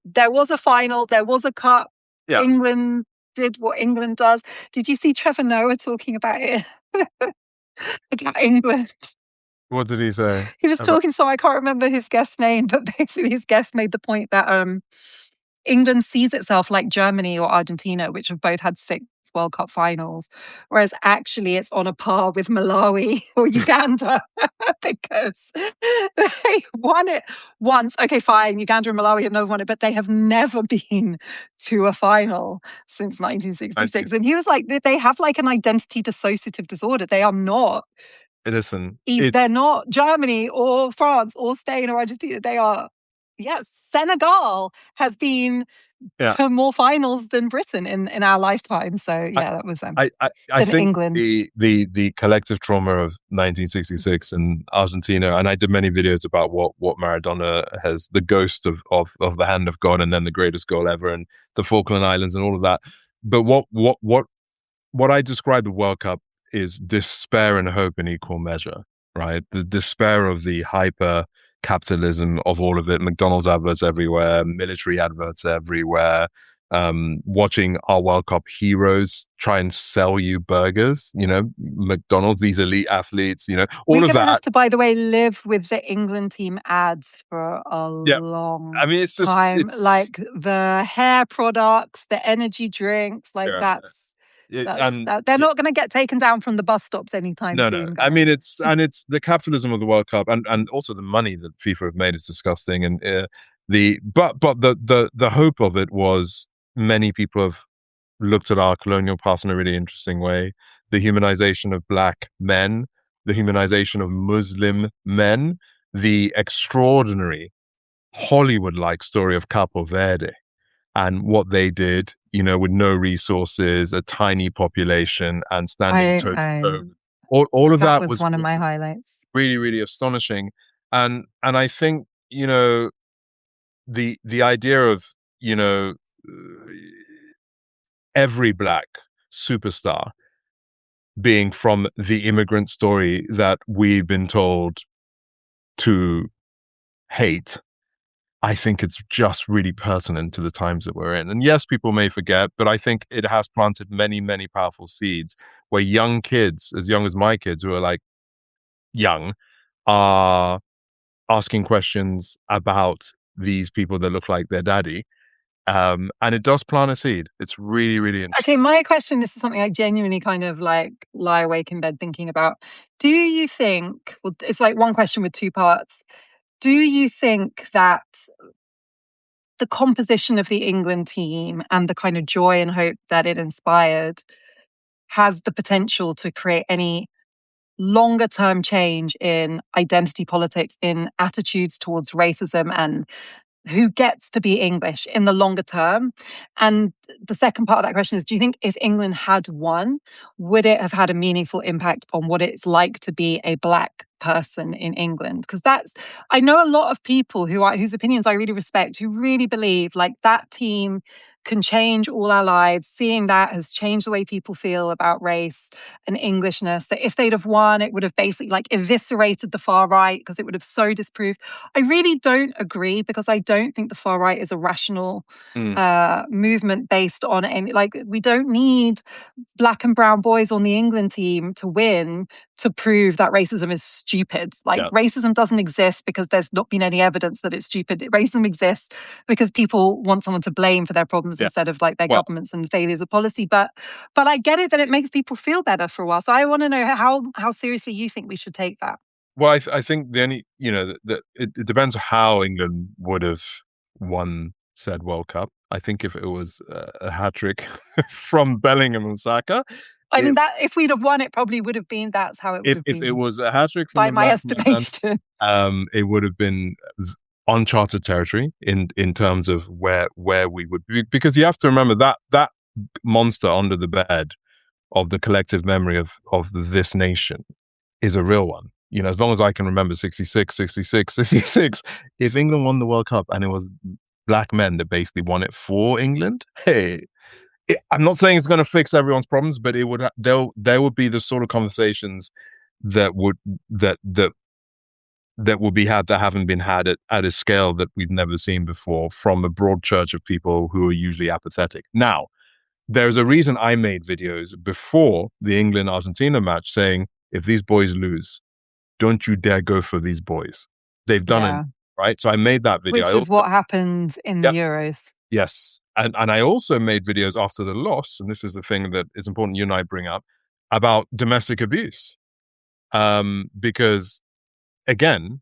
There was a final. There was a cup. yeah. England did what England does. Did you see Trevor Noah talking about it? About England. What did he say He was about? talking, so I can't remember his guest name, but basically his guest made the point that England sees itself like Germany or Argentina, which have both had 6 World Cup finals, whereas actually it's on a par with Malawi or Uganda because they won it once. Okay, fine, Uganda and Malawi have never won it, but they have never been to a final since 1966. And he was like, they have like an identity dissociative disorder. They are not. Listen, They're not Germany or France or Spain or Argentina. They are, yes, Senegal has been yeah. to more finals than Britain in our lifetime. So I, yeah, that was I than think England. the collective trauma of 1966 and Argentina, and I did many videos about what Maradona has, the ghost of the hand of God, and then the greatest goal ever, and the Falkland Islands, and all of that. But what I describe the World Cup is despair and hope in equal measure, right? The despair of the hyper capitalism of all of it, McDonald's adverts everywhere, military adverts everywhere, watching our World Cup heroes try and sell you burgers, McDonald's, these elite athletes, We're all of going to have that. to, by the way, live with the England team ads for a Yeah. long I mean, it's just, time. Like the hair products, the energy drinks, like yeah, and they're yeah, not going to get taken down from the bus stops anytime no, no. soon, I mean, guys. it's the capitalism of the World Cup, and also the money that FIFA have made is disgusting. And but the hope of it was many people have looked at our colonial past in a really interesting way. The humanization of black men, the humanization of Muslim men, the extraordinary Hollywood-like story of Capo Verde and what they did, with no resources, a tiny population, and standing toe to I toe. All of That that was was one of my highlights. really, really astonishing. And I think, the idea of, every black superstar being from the immigrant story that we've been told to hate, I think it's just really pertinent to the times that we're in. And yes, people may forget, but I think it has planted many, many powerful seeds where young kids, as young as my kids, who are like young, are asking questions about these people that look like their daddy. And it does plant a seed. It's really, really Okay, interesting. my question, this is something I genuinely kind of like lie awake in bed thinking about. Do you think, well, it's like one question with two parts. Do you think that the composition of the England team and the kind of joy and hope that it inspired has the potential to create any longer term change in identity politics, in attitudes towards racism and who gets to be English in the longer term? And the second part of that question is, do you think if England had won, would it have had a meaningful impact on what it's like to be a Black person in England? Because I know a lot of people whose opinions I really respect, who really believe like that team can change all our lives. Seeing that has changed the way people feel about race and Englishness. That if they'd have won, it would have basically like eviscerated the far right because it would have so disproved. I really don't agree because I don't think the far right is a rational Mm, movement based on any, like, we don't need Black and brown boys on the England team to win to prove that racism is stupid. Like, yeah, racism doesn't exist because there's not been any evidence that it's stupid. Racism exists because people want someone to blame for their problems yeah. instead of like their Well, governments and failures of policy. But I get it that it makes people feel better for a while. So I want to know how seriously you think we should take that. well, I think the only, that it depends how England would have won said World Cup. I think if it was a hat trick from Bellingham and Saka, I it mean, that if we'd have won, it probably would have been, that's how it would have if it been, was a hat trick from by the my Black man, estimation. it would have been uncharted territory in terms of where we would be, because you have to remember that that monster under the bed of the collective memory of this nation is a real one. As long as I can remember 66, 66, 66, if England won the World Cup and it was black men that basically won it for England, hey, I'm not saying it's going to fix everyone's problems, but it would there would be the sort of conversations that would that that will be had that haven't been had at a scale that we've never seen before from a broad church of people who are usually apathetic. Now, there's a reason I made videos before the England Argentina match saying, if these boys lose, don't you dare go for these boys. They've done it, Yeah. right? So I made that video. Which is what happened in the Yep, Euros. yes. And I also made videos after the loss, and this is the thing that is important you and I bring up, about domestic abuse. Because again,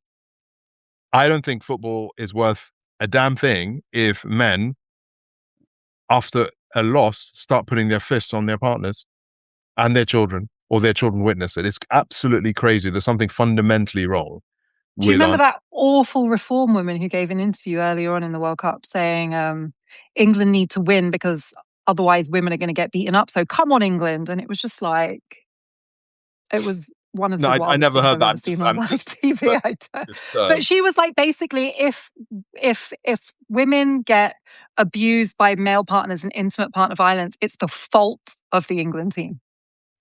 I don't think football is worth a damn thing if men, after a loss, start putting their fists on their partners and their children, or their children witness it. It's absolutely crazy. There's something fundamentally wrong Do you with remember our. that awful reform woman who gave an interview earlier on in the World Cup saying England need to win because otherwise women are going to get beaten up? So come on, England. And it was just like, it was one of No, the I wildest never things heard I've that. ever seen on I'm live just uh, TV. But she was like, basically, if women get abused by male partners and intimate partner violence, it's the fault of the England team.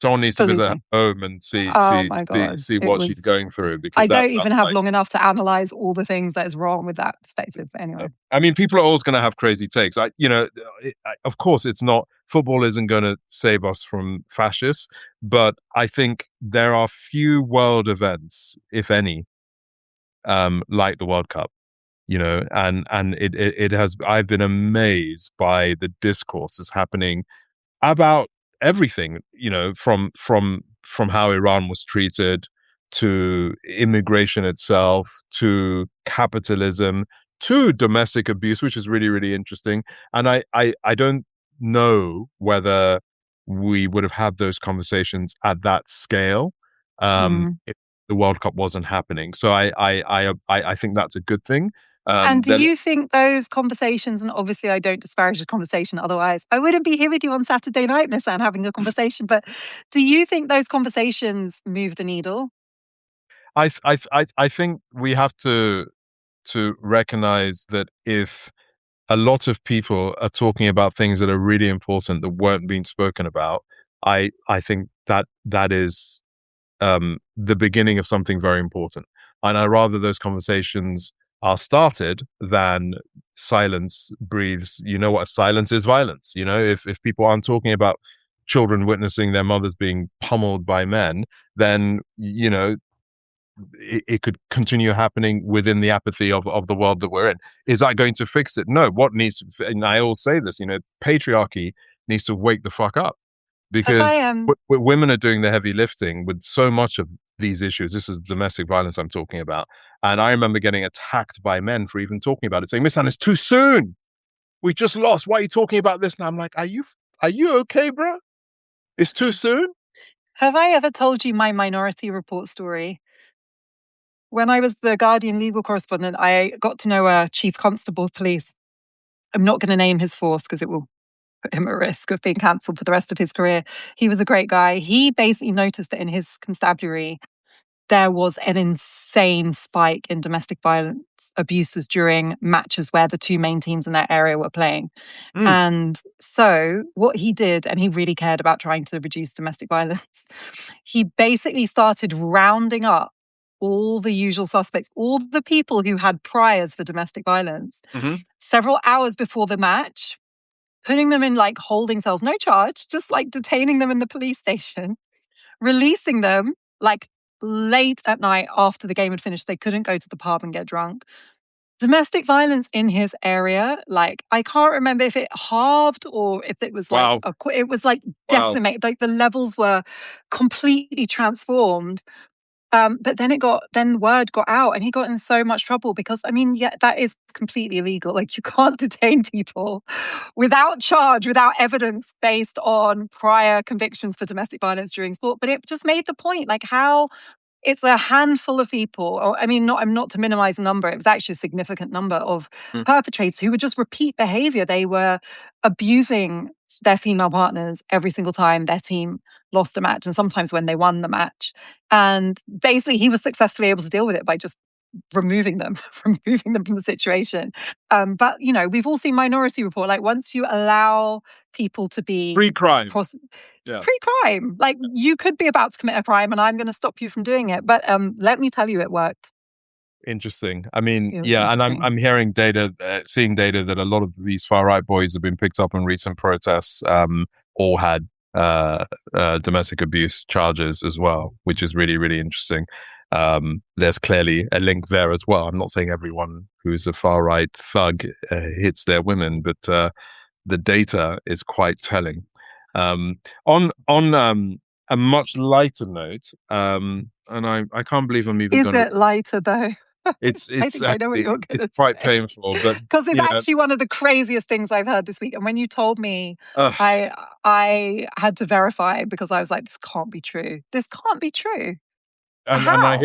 someone needs to Believe visit her me. home and see Oh see my see God. see It what was, she's going through, because I that don't sounds even have like. long enough to analyze all the things that is wrong with that perspective. But anyway. I mean, people are always going to have crazy takes. Of course, it's not football isn't going to save us from fascists, but I think there are few world events, if any, like the World Cup. And it has. I've been amazed by the discourse that's happening about everything, from how Iran was treated, to immigration itself, to capitalism, to domestic abuse, which is really, really interesting. And I don't know whether we would have had those conversations at that scale, Mm. if the World Cup wasn't happening. So I think that's a good thing. And do Then you think those conversations, and obviously I don't disparage the conversation, otherwise I wouldn't be here with you on Saturday night, Miss Anne, having a conversation. But do you think those conversations move the needle? I think we have to recognize that if a lot of people are talking about things that are really important that weren't being spoken about, I think that is the beginning of something very important. And I rather those conversations are started than silence breathes. You know what? Silence is violence. If people aren't talking about children witnessing their mothers being pummeled by men, then it could continue happening within the apathy of the world that we're in. Is that going to fix it? No. What needs to, and I always say this, patriarchy needs to wake the fuck up, Have I because women are doing the heavy lifting with so much of these issues. This is domestic violence I'm talking about. And I remember getting attacked by men for even talking about it, saying, Misan, it's too soon. We just lost. Why are you talking about this? And I'm like, are you okay, bro? It's too soon. Have I ever told you my Minority Report story? When I was the Guardian legal correspondent, I got to know a chief constable of police. I'm not going to name his force because it will put him at risk of being cancelled for the rest of his career. He was a great guy. He basically noticed that in his constabulary, there was an insane spike in domestic violence abuses during matches where the two main teams in that area were playing. Mm. And so what he did, and he really cared about trying to reduce domestic violence, he basically started rounding up all the usual suspects, all the people who had priors for domestic violence, several hours before the match, putting them in like holding cells, no charge, just like detaining them in the police station, releasing them like late at night after the game had finished. They couldn't go to the pub and get drunk. Domestic violence in his area, like I can't remember if it halved or if it was like Wow. it was like decimated. Like the levels were completely transformed. But then word got out and he got in so much trouble because, I mean, yeah, that is completely illegal. Like you can't detain people without charge, without evidence based on prior convictions for domestic violence during sport. But it just made the point, like how it's a handful of people, or I mean, I'm not to minimize the number. It was actually a significant number of perpetrators who would just repeat behavior. They were abusing their female partners every single time their team lost a match, and sometimes when they won the match. And basically, he was successfully able to deal with it by just removing them from the situation. But we've all seen Minority Report. Like once you allow people to be Pre-crime. It's pre-crime. Like you could be about to commit a crime, and I'm going to stop you from doing it. But let me tell you, it worked. Interesting. I mean, Yeah, and I'm hearing data, seeing data that a lot of these far right boys have been picked up in recent protests, all had domestic abuse charges as well, which is really, really interesting. There's clearly a link there as well. I'm not saying everyone who's a far right thug hits their women, but the data is quite telling. On a much lighter note, and I can't believe I'm even Is going to. it lighter though? It's I think I know what you're going it's to quite say. painful, but Because it's actually one of the craziest things I've heard this week. And when you told me, uh, I had to verify because I was like, this can't be true. This can't be true. and How? I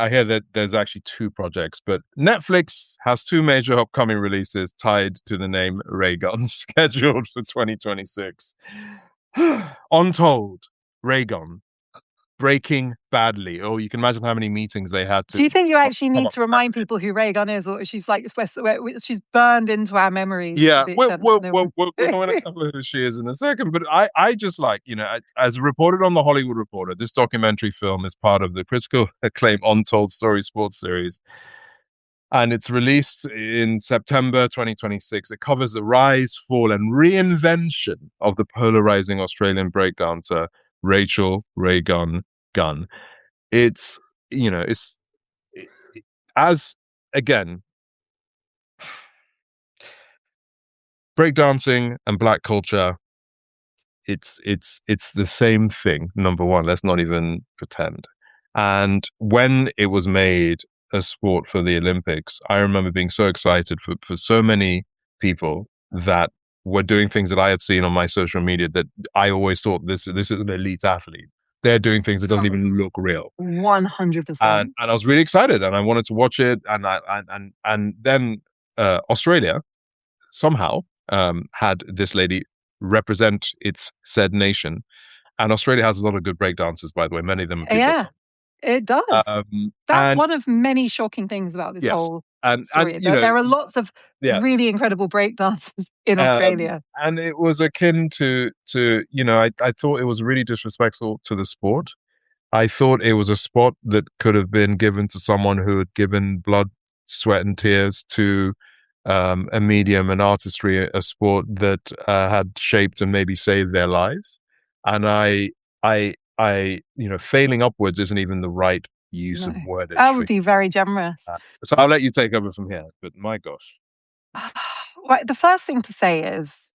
hear that there's actually two projects, but Netflix has two major upcoming releases tied to the name Raygun scheduled for 2026. Untold, Raygun, breaking badly. Oh, you can imagine how many meetings they had to Do you think you actually come need up to with that. remind people who Ray Gun is, or she's like she's burned into our memories to Yeah, the well, extent well, that no well, one. we'll, we'll know in a couple of who she is in a second. But I just like, as reported on The Hollywood Reporter, this documentary film is part of the critical acclaim Untold Story sports series. And it's released in September 2026. It covers the rise, fall, and reinvention of the polarizing Australian breakdancer Rachel Ray Gunn. It's, it's as, again, breakdancing and black culture, it's the same thing. Number one, let's not even pretend. And when it was made a sport for the Olympics, I remember being so excited for so many people that were doing things that I had seen on my social media that I always thought this is an elite athlete. They're doing things that doesn't even look real. 100%. And I was really excited and I wanted to watch it. And then Australia somehow had this lady represent its said nation. And Australia has a lot of good breakdancers, by the way. Many of them are people. Yeah, it does. That's And one of many shocking things about this yes, whole and story. There are lots of yeah, really incredible breakdancers in Australia. and it was akin to I thought it was really disrespectful to the sport. I thought it was a spot that could have been given to someone who had given blood, sweat, and tears to a medium and artistry, a sport that had shaped and maybe saved their lives. And failing upwards isn't even the right use No, of wordage that for would be very generous. so I'll let you take over from here. But my gosh. Right, the first thing to say is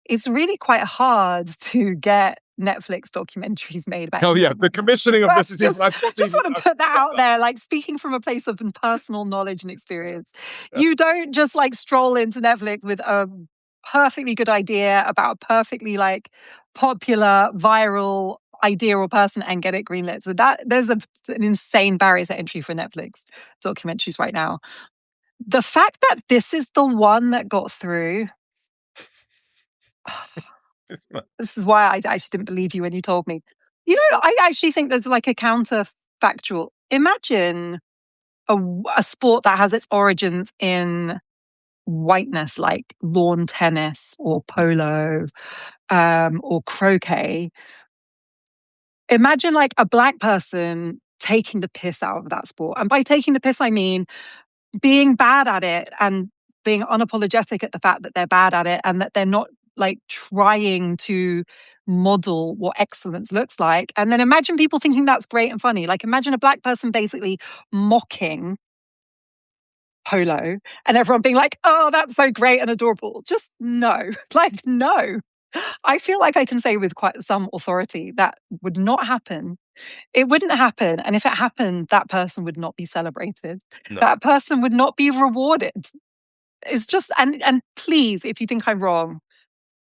it's really quite hard to get Netflix documentaries made about Oh yeah, anything the right now. commissioning of But this is even. just I forgot to just even. want I to put that forgot out that. there, like speaking from a place of personal knowledge and experience. Yeah. You don't just like stroll into Netflix with a perfectly good idea about a perfectly like popular viral idea or person and get it greenlit. So that there's an insane barrier to entry for Netflix documentaries right now. The fact that this is the one that got through, this is why I actually didn't believe you when you told me. You know, I actually think there's like a counterfactual. Imagine a sport that has its origins in whiteness, like lawn tennis or polo or croquet. Imagine like a black person taking the piss out of that sport. And by taking the piss, I mean being bad at it and being unapologetic at the fact that they're bad at it and that they're not like trying to model what excellence looks like. And then imagine people thinking that's great and funny. Like imagine a black person basically mocking polo and everyone being like, oh, that's so great and adorable. Just no, like, no. I feel like I can say with quite some authority that would not happen. It wouldn't happen. And if it happened, that person would not be celebrated. No, That person would not be rewarded. It's just, and please, if you think I'm wrong,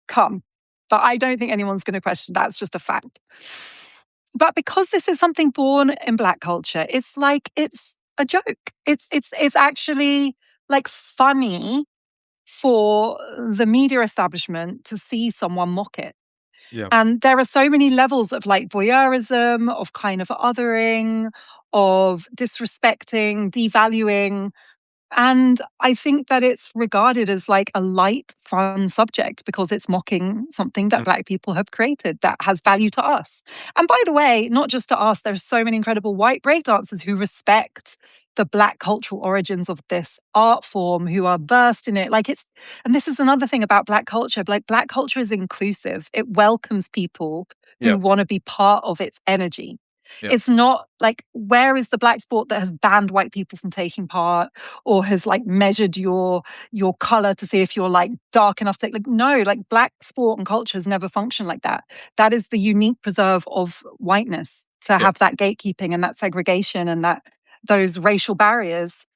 come. But I don't think anyone's going to question. That's just a fact. But because this is something born in Black culture, it's like it's a joke. It's actually like funny for the media establishment to see someone mock it. yeah, And there are so many levels of like voyeurism, of kind of othering, of disrespecting, devaluing. And I think that it's regarded as like a light, fun subject because it's mocking something that mm, Black people have created that has value to us. And by the way, not just to us, there's so many incredible white breakdancers who respect the Black cultural origins of this art form, who are versed in it. Like it's, and this is another thing about Black culture. Like Black culture is inclusive. It welcomes people yeah, who want to be part of its energy. yeah, It's not like, where is the Black sport that has banned white people from taking part or has like measured your color to see if you're like dark enough to like, no, like Black sport and culture has never functioned like that. That is the unique preserve of whiteness, to yeah. have that gatekeeping and that segregation and that those racial barriers.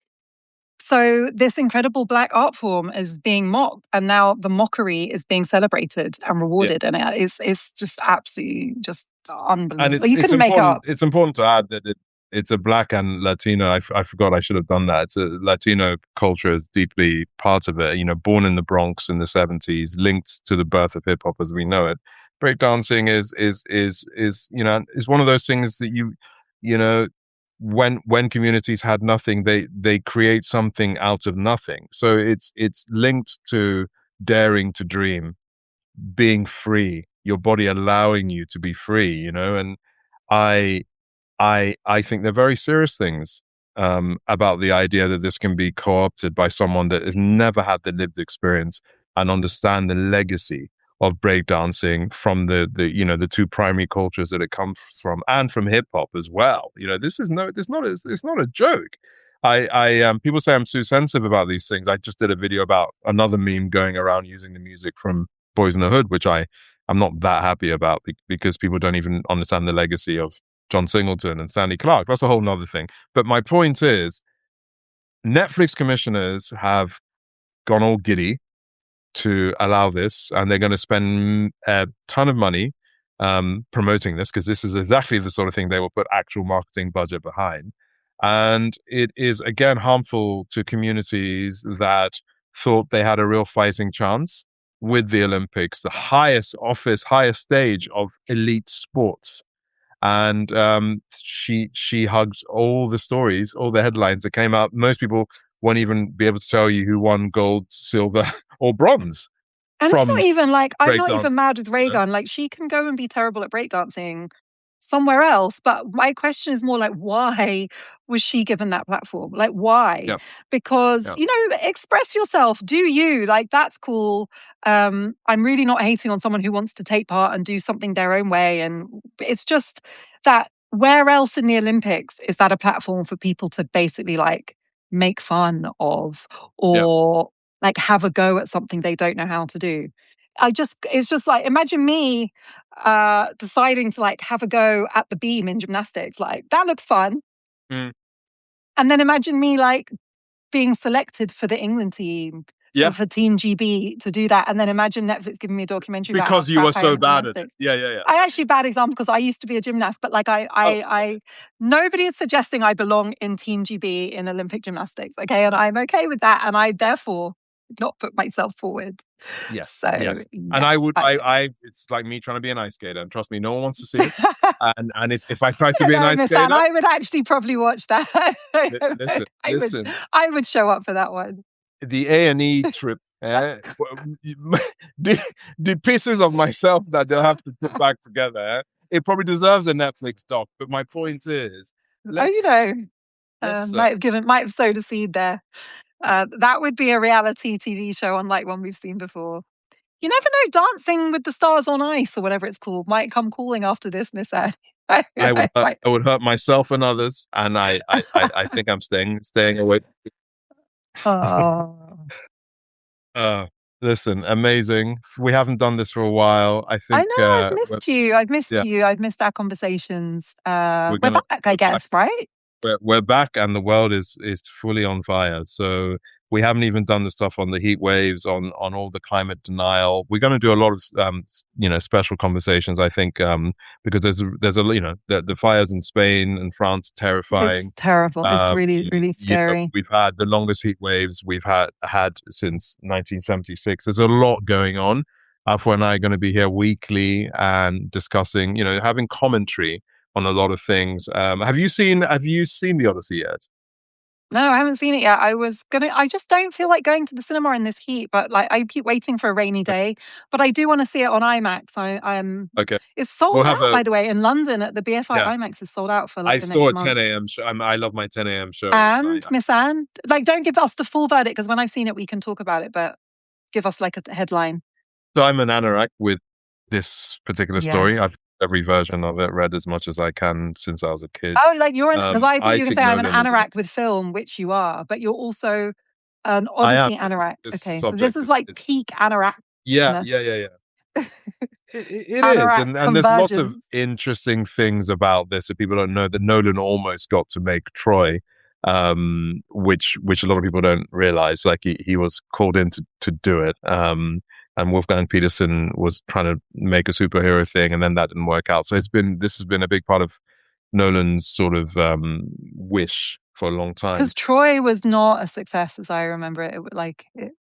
So this incredible Black art form is being mocked, and now the mockery is being celebrated and Yeah. rewarded, and it's just absolutely just And unbelievable. You couldn't make it up. it's important to add that it's a Black and Latino. I forgot I should have done that. It's a Latino culture is deeply part of it. You know, born in the Bronx in the 70s, linked to the birth of hip hop as we know it. Breakdancing is you know is one of those things that you know when communities had nothing, they create something out of nothing. So it's linked to daring to dream, being free, your body allowing you to be free, you know. And I I think they're very serious things about the idea that this can be co-opted by someone that has never had the lived experience and understand the legacy of breakdancing from the you know the two primary cultures that it comes from and from hip hop as well. You know, this is no, it's not a joke. People say I'm too sensitive about these things. I just did a video about another meme going around using the music from Boys in the Hood, which I'm not that happy about because people don't even understand the legacy of John Singleton and Stanley Clark. That's a whole nother thing. But my point is, Netflix commissioners have gone all giddy to allow this, and they're going to spend a ton of money promoting this because this is exactly the sort of thing they will put actual marketing budget behind. And it is, again, harmful to communities that thought they had a real fighting chance with the Olympics, the highest office, highest stage of elite sports. And she hugs all the stories, all the headlines that came out. Most people won't even be able to tell you who won gold, silver, or bronze And it's not from even like, I'm not even breakdance. mad with You know? Raygun. Like, she can go and be terrible at breakdancing somewhere else. But my question is more like, why was she given that platform? Like, why? Yeah, Because, yeah, you know, express yourself, do you? Like, that's cool. I'm really not hating on someone who wants to take part and do something their own way. And it's just that where else in the Olympics is that a platform for people to basically like make fun of Yeah. or like have a go at something they don't know how to do? It's just like, imagine me deciding to like have a go at the beam in gymnastics. Like, that looks fun. Mm. And then imagine me like being selected for the England team, Yeah. for Team GB to do that. And then imagine Netflix giving me a documentary about how Because you were crap I am so at bad at it. gymnastics. Yeah, yeah, yeah. I actually, bad example because I used to be a gymnast, but like Oh, nobody is suggesting I belong in Team GB in Olympic gymnastics. Okay. And I'm okay with that. And I therefore not put myself forward. yes, So yes. And yeah. I would, it's like me trying to be an ice skater. And trust me, no one wants to see it. And if I tried to be an No, ice Miss Anne, skater, I would actually probably watch that. listen, listen. I would show up for that one. The A&E trip, the, the pieces of myself that they'll have to put back together, it probably deserves a Netflix doc. But my point is, Oh, you let's know, let's might have sowed a seed there. That would be a reality TV show unlike one we've seen before. You never know, Dancing with the Stars on Ice or whatever it's called might come calling after this, Miss Anne. I would hurt myself and others, and I think I'm staying away. Oh, uh, listen, amazing. We haven't done this for a while. I I think know, I've missed you. I've missed yeah, you. I've missed our conversations. We're gonna back, I we're back. guess, right? We're back, and the world is fully on fire. So we haven't even done the stuff on the heat waves, on all the climate denial. We're going to do a lot of special conversations. I think because there's a the fires in Spain and France are It's terrifying. terrible. It's really, really scary. We've had the longest heat waves we've had since 1976. There's a lot going on. Afua and I are going to be here weekly and discussing, having commentary on a lot of things. Have you seen the Odyssey yet? No, I haven't seen it yet. I just don't feel like going to the cinema in this heat, but like I keep waiting for a rainy day. But I do want to see it on IMAX. Okay, It's we'll sold have out, a by the way, in London at the BFI yeah. IMAX is sold out for I like the saw next a month. 10 a.m. show. I love my 10 a.m. shows. And Miss Anne, like, don't give us the full verdict because when I've seen it, we can talk about it. But give us like a headline. So I'm an anorak with this particular story. Yes. I've every version of it read as much as I can since I was a kid. Oh, like you're because I thought I you were going to think say I'm an Nolan is. anorak with film, which you are, but you're also an I am. Odyssey anorak. This Okay, so this is subjective. like peak Yeah, yeah, yeah, anorakness. yeah. It is, Anorak and there's lots of convergence. interesting things about this that people don't know. That Nolan almost got to make Troy, which a lot of people don't realize. Like he was called in to do it, and Wolfgang Peterson was trying to make a superhero thing, and then that didn't work out. So this has been a big part of Nolan's sort of wish for a long time. Because Troy was not a success as I remember it.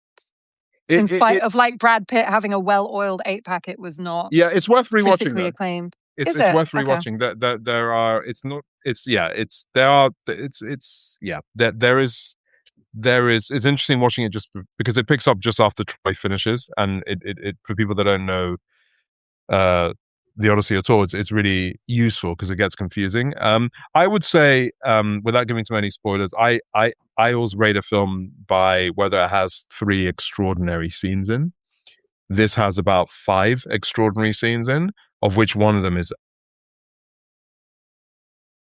In spite of It's like Brad Pitt having a well-oiled 8-pack, it was not yeah, it's worth rewatching critically though. acclaimed. It's Is it's it? worth Okay. rewatching. There are it's not it's yeah it's there are it's yeah there is it's interesting watching it just because it picks up just after Troy finishes, and it for people that don't know uh the Odyssey at all, it's really useful because it gets confusing. I would say without giving too many spoilers, I always rate a film by whether it has three extraordinary scenes in. This has about five extraordinary scenes in, of which one of them is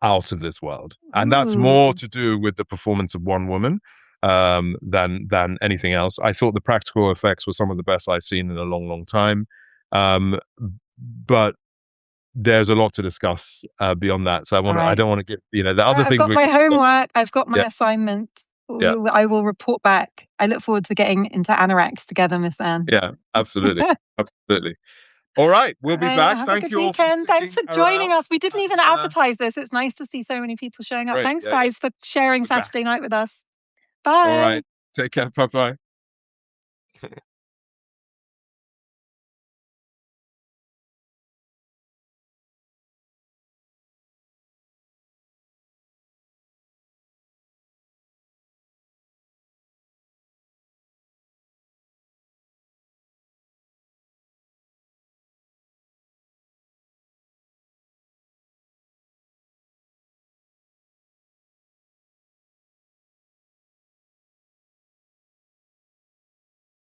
out of this world, and that's more Ooh. to do with the performance of one woman than anything else. I thought the practical effects were some of the best I've seen in a long, long time, but there's a lot to discuss beyond that. So All I right. don't want to give the other I've things got we my can discuss. homework. I've got my Yeah, assignment. yeah, I will report back. I look forward to getting into anoraks together, Miss Anne. yeah, absolutely, absolutely. All right, we'll All be right. back. Have a Thank good you all for weekend. Thanks sticking for joining around. us. We didn't even And, advertise this. It's nice to see so many people showing up. great, Thanks, yeah, yeah. guys, for sharing We're back. Saturday night with us. All Bye. right, take care. Bye bye.